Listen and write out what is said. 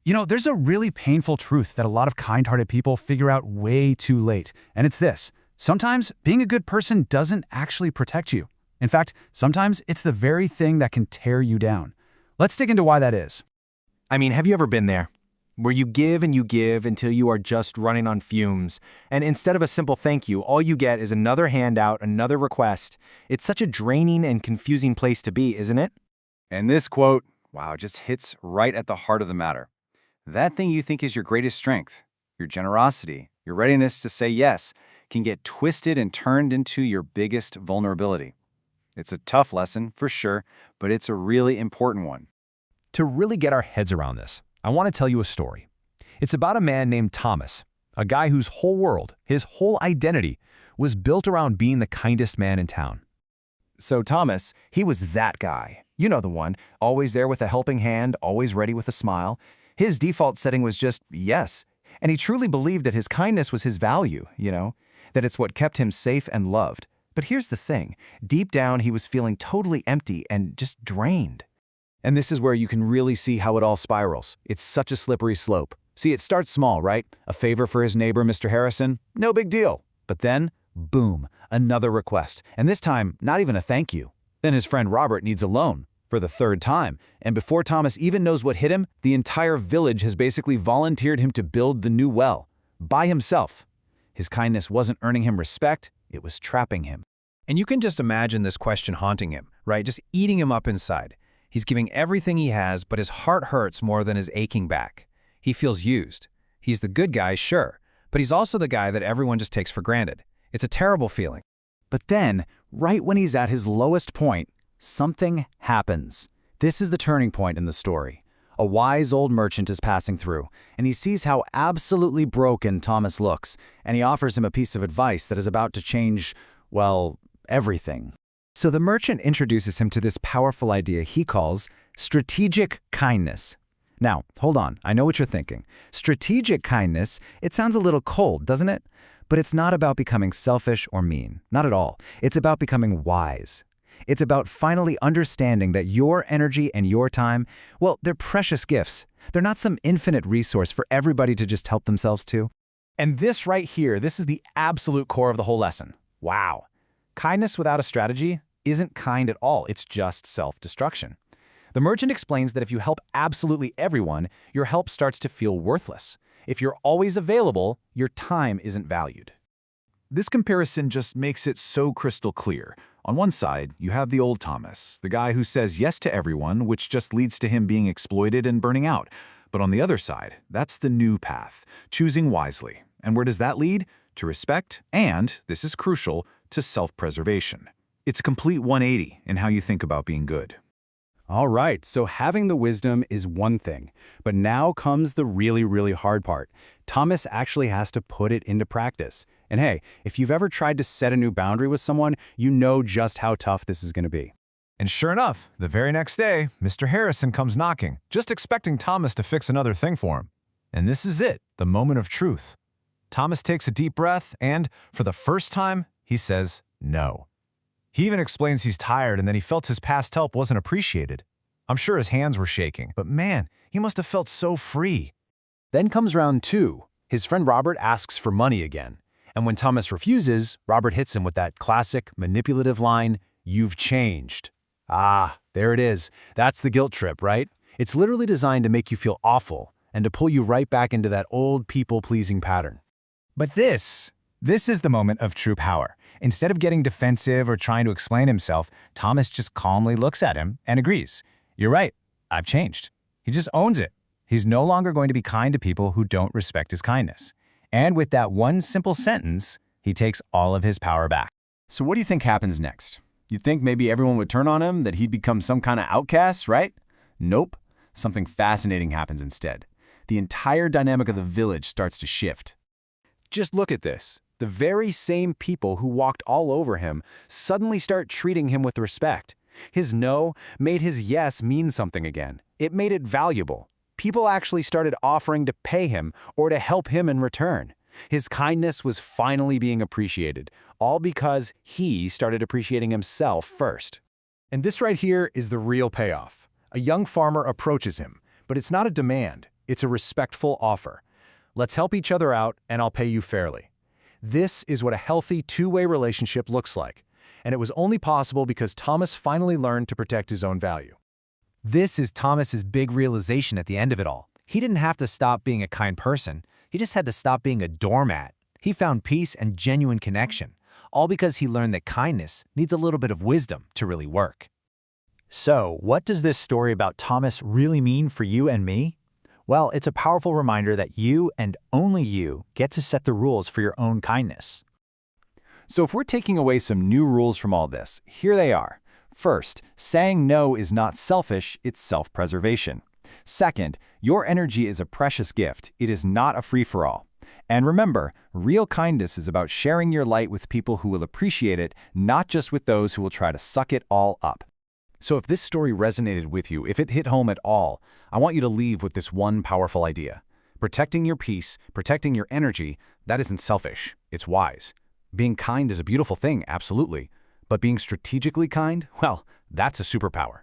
There's a really painful truth that a lot of kind-hearted people figure out way too late, and it's this. Sometimes being a good person doesn't actually protect you. In fact, sometimes it's the very thing that can tear you down. Let's dig into why that is. I mean, have you ever been there? Where you give and you give until you are just running on fumes, and instead of a simple thank you, all you get is another handout, another request. It's such a draining and confusing place to be, isn't it? And this quote, wow, just hits right at the heart of the matter. That thing you think is your greatest strength, your generosity, your readiness to say yes, can get twisted and turned into your biggest vulnerability. It's a tough lesson, for sure, but it's a really important one. To really get our heads around this, I want to tell you a story. It's about a man named Thomas, a guy whose whole world, his whole identity, was built around being the kindest man in town. So Thomas, he was that guy. You know the one, always there with a helping hand, always ready with a smile. His default setting was just yes, and he truly believed that his kindness was his value, that it's what kept him safe and loved. But here's the thing, deep down he was feeling totally empty and just drained. And this is where you can really see how it all spirals. It's such a slippery slope. See, it starts small, right? A favor for his neighbor, Mr. Harrison? No big deal. But then, boom, another request. And this time, not even a thank you. Then his friend Robert needs a loan for the third time. And before Thomas even knows what hit him, the entire village has basically volunteered him to build the new well by himself. His kindness wasn't earning him respect, it was trapping him. And you can just imagine this question haunting him, right? Just eating him up inside. He's giving everything he has, but his heart hurts more than his aching back. He feels used. He's the good guy, sure, but he's also the guy that everyone just takes for granted. It's a terrible feeling. But then, right when he's at his lowest point, something happens. This is the turning point in the story. A wise old merchant is passing through, and he sees how absolutely broken Thomas looks, and he offers him a piece of advice that is about to change, well, everything. So the merchant introduces him to this powerful idea he calls strategic kindness. Now, hold on, I know what you're thinking. Strategic kindness, it sounds a little cold, doesn't it? But it's not about becoming selfish or mean, not at all. It's about becoming wise. It's about finally understanding that your energy and your time, well, they're precious gifts. They're not some infinite resource for everybody to just help themselves to. And this right here, this is the absolute core of the whole lesson. Wow. Kindness without a strategy isn't kind at all. It's just self-destruction. The merchant explains that if you help absolutely everyone, your help starts to feel worthless. If you're always available, your time isn't valued. This comparison just makes it so crystal clear. On one side, you have the old Thomas, the guy who says yes to everyone, which just leads to him being exploited and burning out. But on the other side, that's the new path, choosing wisely. And where does that lead? To respect and, this is crucial, to self-preservation. It's a complete 180 in how you think about being good. All right, so having the wisdom is one thing, but now comes the really, really hard part. Thomas actually has to put it into practice. And hey, if you've ever tried to set a new boundary with someone, you know just how tough this is going to be. And sure enough, the very next day, Mr. Harrison comes knocking, just expecting Thomas to fix another thing for him. And this is it, the moment of truth. Thomas takes a deep breath and, for the first time, he says no. He even explains he's tired and that he felt his past help wasn't appreciated. I'm sure his hands were shaking, but man, he must have felt so free. Then comes round two. His friend Robert asks for money again. And when Thomas refuses, Robert hits him with that classic manipulative line, "You've changed." Ah, there it is. That's the guilt trip, right? It's literally designed to make you feel awful and to pull you right back into that old people-pleasing pattern. But this is the moment of true power. Instead of getting defensive or trying to explain himself, Thomas just calmly looks at him and agrees. You're right, I've changed. He just owns it. He's no longer going to be kind to people who don't respect his kindness. And with that one simple sentence, he takes all of his power back. So what do you think happens next? You'd think maybe everyone would turn on him, that he'd become some kind of outcast, right? Nope. Something fascinating happens instead. The entire dynamic of the village starts to shift. Just look at this. The very same people who walked all over him suddenly start treating him with respect. His no made his yes mean something again. It made it valuable. People actually started offering to pay him or to help him in return. His kindness was finally being appreciated, all because he started appreciating himself first. And this right here is the real payoff. A young farmer approaches him, but it's not a demand. It's a respectful offer. Let's help each other out, and I'll pay you fairly. This is what a healthy two-way relationship looks like, and it was only possible because Thomas finally learned to protect his own value. This is Thomas's big realization at the end of it all. He didn't have to stop being a kind person. He just had to stop being a doormat. He found peace and genuine connection, all because he learned that kindness needs a little bit of wisdom to really work. So, what does this story about Thomas really mean for you and me? Well, it's a powerful reminder that you and only you get to set the rules for your own kindness. So if we're taking away some new rules from all this, here they are. First, saying no is not selfish, it's self-preservation. Second, your energy is a precious gift. It is not a free-for-all. And remember, real kindness is about sharing your light with people who will appreciate it, not just with those who will try to suck it all up. So if this story resonated with you, if it hit home at all, I want you to leave with this one powerful idea. Protecting your peace, protecting your energy, that isn't selfish, it's wise. Being kind is a beautiful thing, absolutely. But being strategically kind, well, that's a superpower.